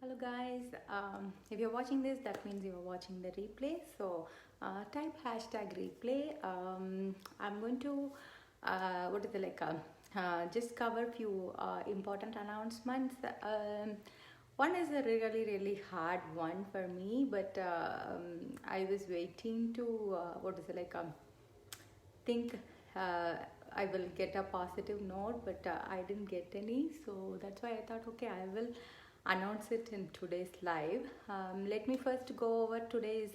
Hello guys, if you're watching this, that means you're watching the replay. So type hashtag replay. I'm going to what is it like just cover few important announcements. One is a really hard one for me, but I was waiting to what is it like think I will get a positive note, but I didn't get any. So that's why I thought, okay, I will announce it in today's live. Let me first go over today's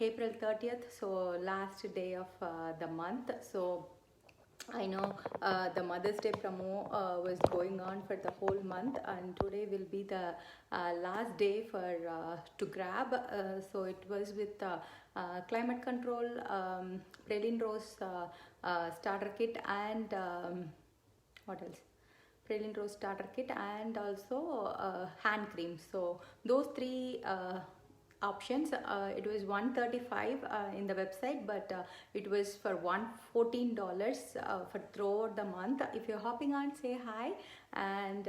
April 30th, so last day of the month. So I know the Mother's Day promo was going on for the whole month, and today will be the last day for to grab. So it was with Climate Control, Praline Rose starter kit, and what else? Praline Rose starter kit, and also hand cream. So those three options. It was $135 in the website, but it was for $114 for throughout the month. If you're hopping on, say hi. And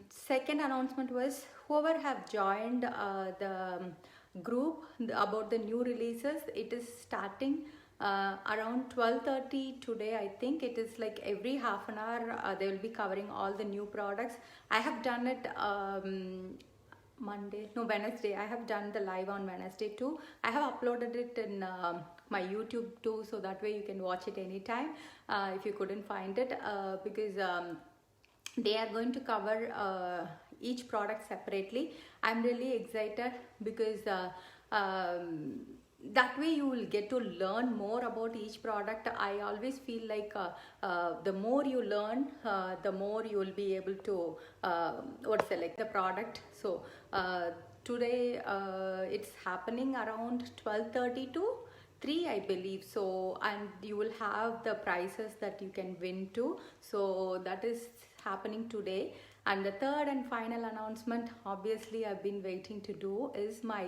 second announcement was whoever have joined the group about the new releases, it is starting around 12:30 today. I think it is like every half an hour they will be covering all the new products. I have done it Wednesday. I have done the live on Wednesday too. I have uploaded it in my YouTube too, so that way you can watch it anytime if you couldn't find it, because they are going to cover each product separately. I'm really excited because that way you will get to learn more about each product. I always feel like the more you learn, the more you will be able to select the product. So today it's happening around 12:30 to 3, I believe. So, and you will have the prizes that you can win too. So that is happening today. And the third and final announcement, obviously I've been waiting to do, is my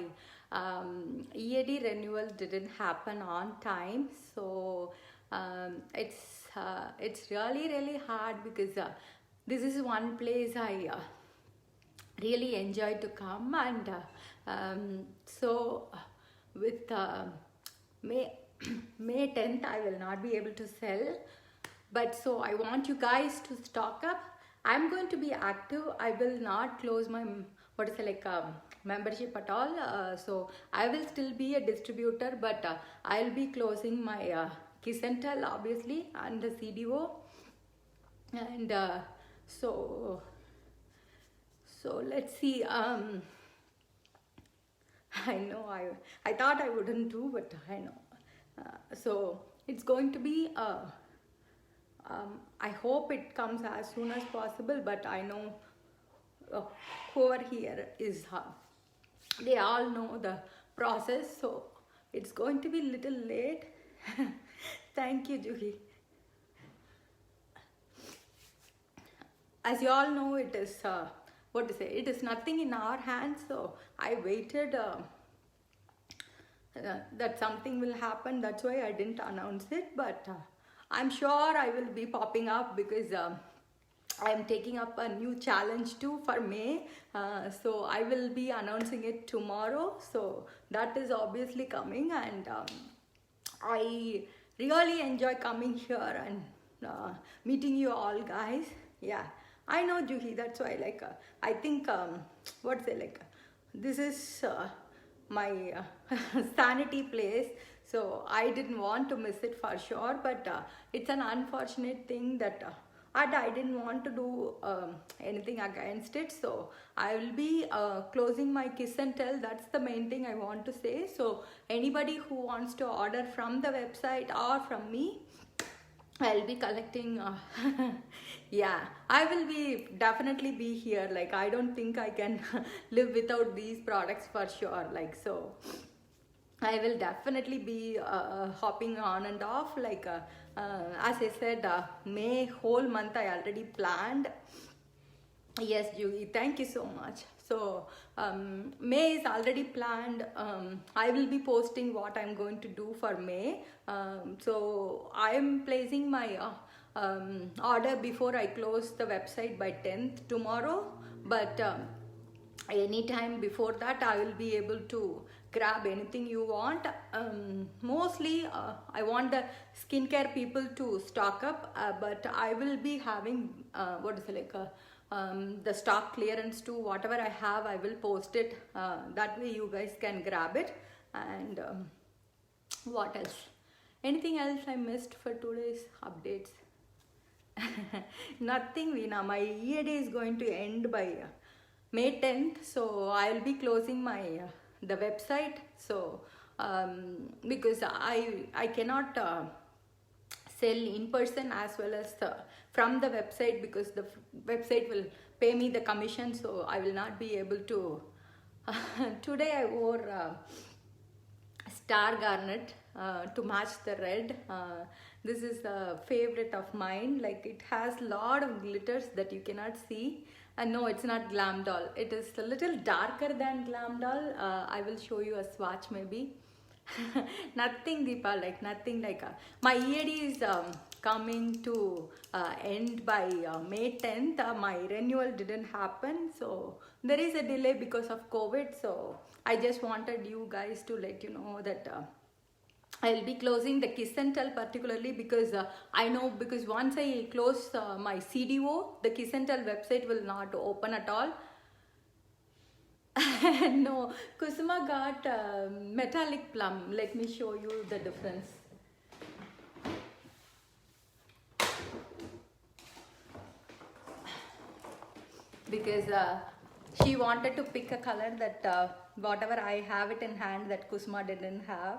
EAD renewal didn't happen on time. So it's really hard because this is one place I really enjoy to come, and so with May May 10th I will not be able to sell, but so I want you guys to stock up. I'm going to be active. I will not close my membership at all. So I will still be a distributor, but I'll be closing my Kiss and Tell obviously and the CDO, and so let's see. I know I thought I wouldn't do, but I know. So it's going to be I hope it comes as soon as possible, but I know whoever here is they all know the process, so it's going to be a little late. Thank you, Juhi. As you all know, it is it is nothing in our hands. So I waited that something will happen. That's why I didn't announce it, but I'm sure I will be popping up because I'm taking up a new challenge too for May. So I will be announcing it tomorrow. So that is obviously coming, and I really enjoy coming here and meeting you all guys. Yeah, I know, Juhi. That's why I think this is my sanity place. So I didn't want to miss it for sure, but it's an unfortunate thing that and I didn't want to do anything against it. So I will be closing my Kiss and Tell. That's the main thing I want to say. So anybody who wants to order from the website or from me, I'll be collecting. Yeah, I will be definitely be here. Like, I don't think I can live without these products for sure. Like, so I will definitely be hopping on and off. As I said, May whole month I already planned. Yes, Juhi, thank you so much. So May is already planned. I will be posting what I'm going to do for May. So I am placing my order before I close the website by 10th tomorrow, but anytime before that I will be able to grab anything you want. Mostly I want the skincare people to stock up, but I will be having the stock clearance too. Whatever I have, I will post it, that way you guys can grab it. And what else, anything else I missed for today's updates? Nothing, Veena. My EAD is going to end by May 10th, so I'll be closing my the website. So because I cannot sell in person as well as from the website, because the website will pay me the commission, so I will not be able to. Today I wore Star Garnet to match the red. This is a favorite of mine. Like, it has a lot of glitters that you cannot see. And no, it's not Glam Doll. It is a little darker than Glam Doll. I will show you a swatch maybe. Nothing, Deepa, like nothing like my EAD is coming to end by May 10th. My renewal didn't happen, so there is a delay because of COVID. So I just wanted you guys to let you know that I'll be closing the Kiss and Tell, particularly because I know, because once I close my CDO, the Kiss and Tell website will not open at all. No, Kusuma got metallic plum. Let me show you the difference. Because she wanted to pick a color that whatever I have it in hand that Kusuma didn't have.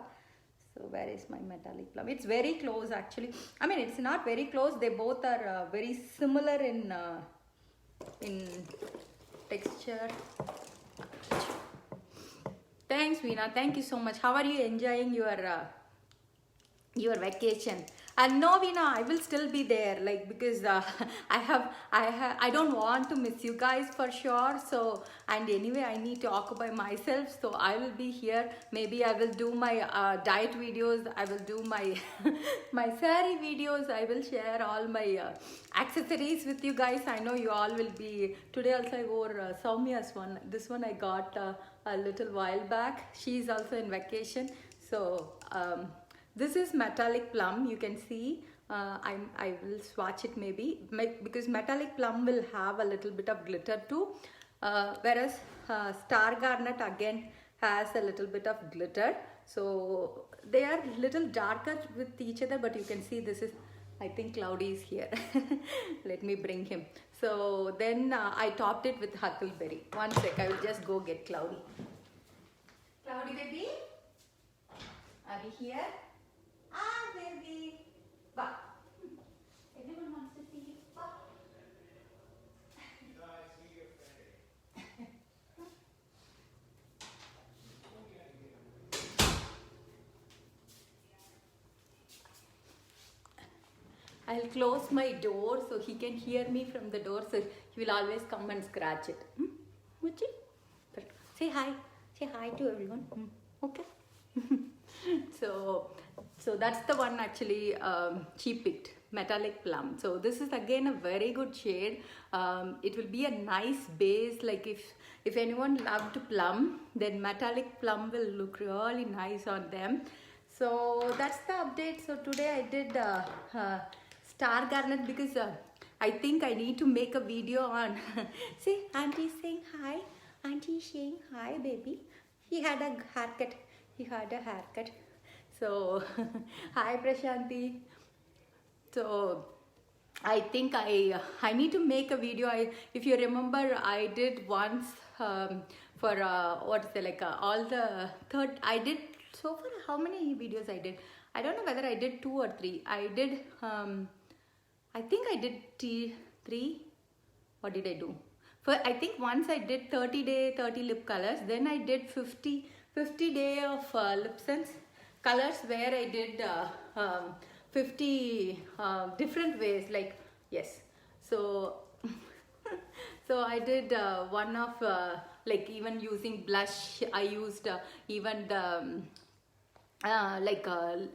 So where is my metallic plum? It's very close actually. I mean, it's not very close. They both are very similar in texture. Thanks, Veena. Thank you so much. How are you enjoying your vacation? And no, Veena, I will still be there, like, because I don't want to miss you guys for sure. So, and anyway, I need to occupy myself, so I will be here. Maybe I will do my diet videos. I will do my my saree videos. I will share all my accessories with you guys. I know you all will be. Today also I wore Soumya's one. This one I got a little while back. She's also in vacation. So this is metallic plum. You can see I will swatch it maybe, because metallic plum will have a little bit of glitter too, whereas Star Garnet again has a little bit of glitter. So they are little darker with each other, but you can see this is, I think Cloudy is here. Let me bring him. So then I topped it with Huckleberry. One sec, I will just go get Cloudy. Cloudy baby, are you here? Ah, baby. Wow. Everyone wants to see you. Wow. I'll close my door so he can hear me from the door, so he will always come and scratch it. Muchi? Say hi. Say hi to everyone. Okay. So that's the one actually she picked, metallic plum. So this is again a very good shade. It will be a nice base. Like if anyone loved plum, then metallic plum will look really nice on them. So that's the update. So today I did Star Garnet because I think I need to make a video on. See, Auntie saying hi. Auntie saying hi, baby. He had a haircut. He had a haircut. So, hi Prashanti. So, I think I need to make a video. If you remember, I did once for all the third. I did so far. How many videos I did? I don't know whether I did 2 or 3. I did. I think I did 3. What did I do? I think once I did 30 lip colors. Then I did 50 day of lip sense colors, where I did 50 different ways, like, yes. So so I did one of like, even using blush. I used even the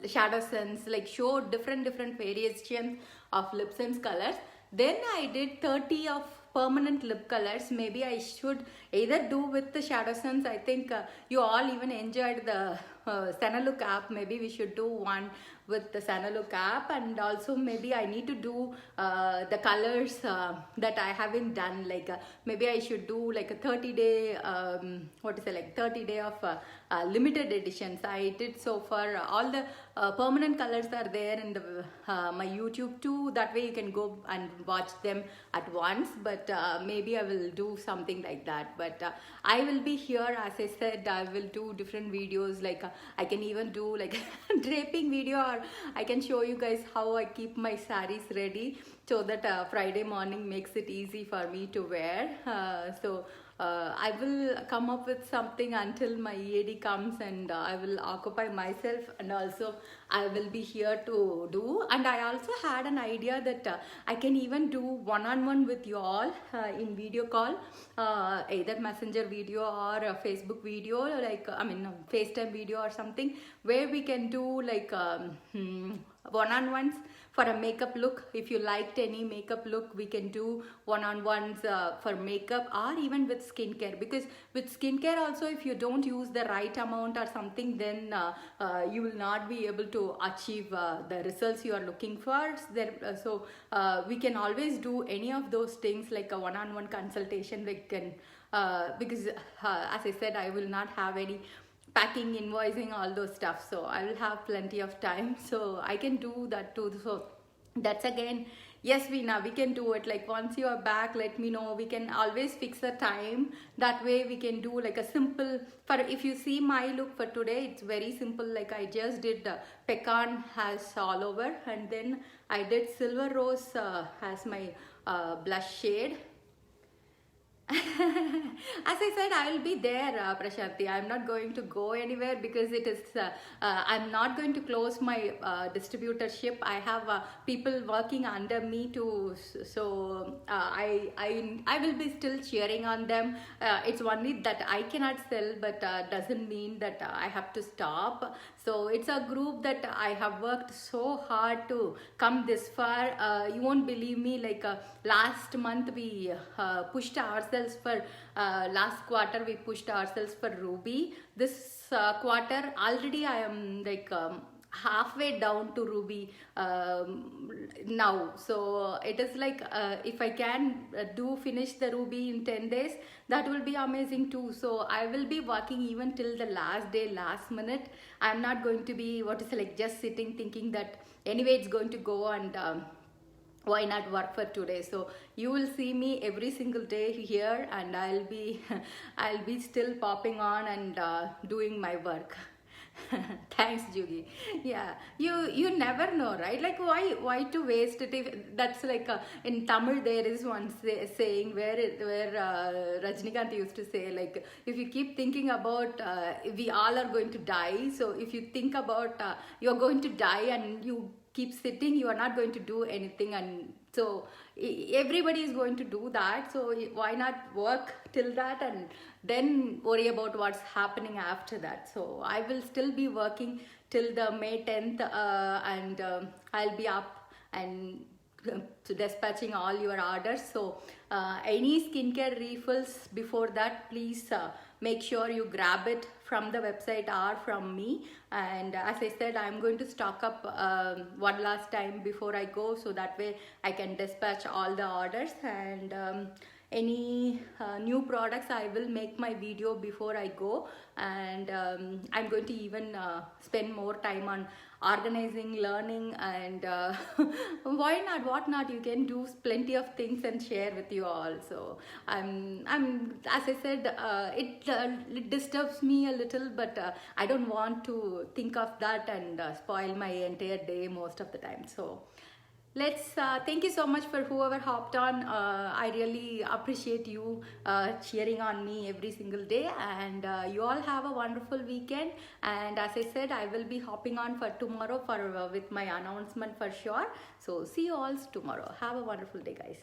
shadow sense, like, show different variations of lip sense colors. Then I did 30 of permanent lip colors. Maybe I should either do with the Shadow Sense. I think you all even enjoyed the Senalook app. Maybe we should do one with the Senalook app, and also maybe I need to do the colors that I haven't done. Like maybe I should do like a 30-day what is it, like 30-day of limited editions. I did so far. All the permanent colors are there in the my YouTube too. That way you can go and watch them at once. But maybe I will do something like that. But I will be here, as I said. I will do different videos. Like I can even do like draping video, or I can show you guys how I keep my sarees ready, so that Friday morning makes it easy for me to wear. I will come up with something until my EAD comes, and I will occupy myself, and also I will be here to do. And I also had an idea that I can even do one-on-one with you all in video call, either messenger video or a Facebook video, like FaceTime video or something, where we can do like one-on-ones for a makeup look. If you liked any makeup look, we can do one-on-ones for makeup, or even with skincare. Because with skincare also, if you don't use the right amount or something, then you will not be able to achieve the results you are looking for. So we can always do any of those things, like a one-on-one consultation. We can because as I said, I will not have any packing, invoicing, all those stuff, so I will have plenty of time, so I can do that too. So that's again, yes, Veena, we can do it. Like once you are back, let me know. We can always fix a time. That way we can do like a simple, for if you see my look for today, it's very simple. Like I just did pecan has all over, and then I did silver rose as my blush shade. As I said, I will be there, Prashanti. I'm not going to go anywhere, because it is I'm not going to close my distributorship. I have people working under me too, so I will be still cheering on them. It's only that I cannot sell, but doesn't mean that I have to stop. So it's a group that I have worked so hard to come this far. You won't believe me, like last month we pushed ourselves for last quarter we pushed ourselves for Ruby. This quarter already I am like halfway down to Ruby now. So it is like if I can finish the Ruby in 10 days, that will be amazing too. So I will be working even till the last day, last minute. I'm not going to be just sitting thinking that anyway it's going to go, and why not work for today. So you will see me every single day here, and I'll be I'll be still popping on and doing my work. Thanks, Jugi. Yeah, you never know, right? Like why to waste it? If that's like in Tamil there is one saying where Rajnikant used to say, like, if you keep thinking about we all are going to die, so if you think about you're going to die and you keep sitting, you are not going to do anything. And so everybody is going to do that, so why not work till that and then worry about what's happening after that. So I will still be working till the May 10th, and I'll be up and so dispatching all your orders. So any skincare refills before that, please make sure you grab it from the website or from me. And as I said, I'm going to stock up one last time before I go, so that way I can dispatch all the orders. And any new products, I will make my video before I go. And I'm going to even spend more time on organizing, learning, and why not, what not, you can do plenty of things and share with you all. So I'm as I said, it disturbs me a little, but I don't want to think of that and spoil my entire day most of the time. So let's thank you so much for whoever hopped on. I really appreciate you cheering on me every single day, and you all have a wonderful weekend. And as I said, I will be hopping on for tomorrow for with my announcement for sure. So see you all tomorrow. Have a wonderful day, guys.